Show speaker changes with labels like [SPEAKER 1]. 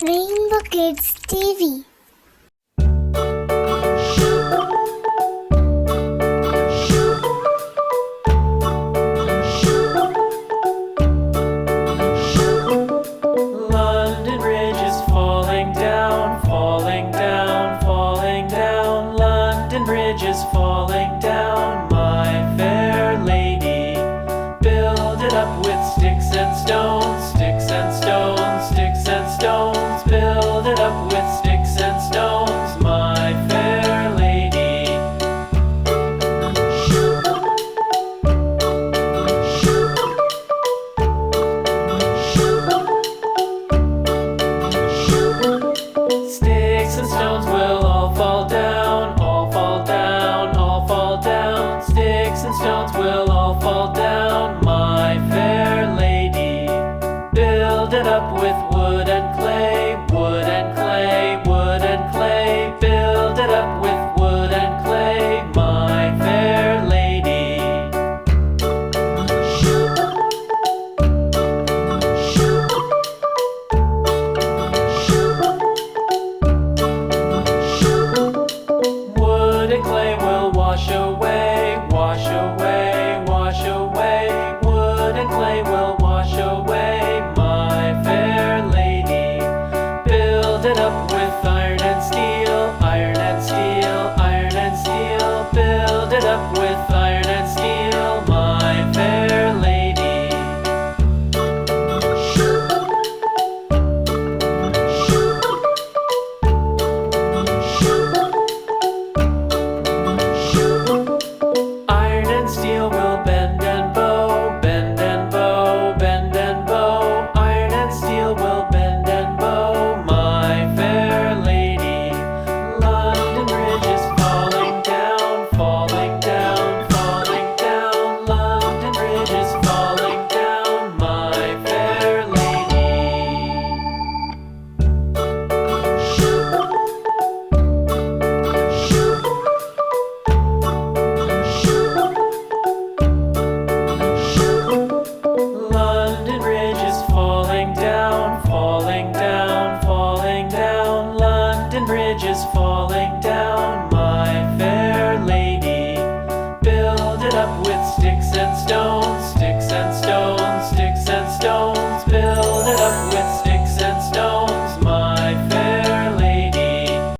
[SPEAKER 1] Rainbow Kids TV.
[SPEAKER 2] London Bridge is falling down, falling down, falling down. London Bridge is falling down, my fair lady. Build it up with sticks and stones, sticks and stones, sticks and stones. Build it up with sticks and stones, my fair lady. Sticks and stones will all fall down, all fall down, all fall down. Sticks and stones will all fall down, my fair lady. Build it up with wood and clay.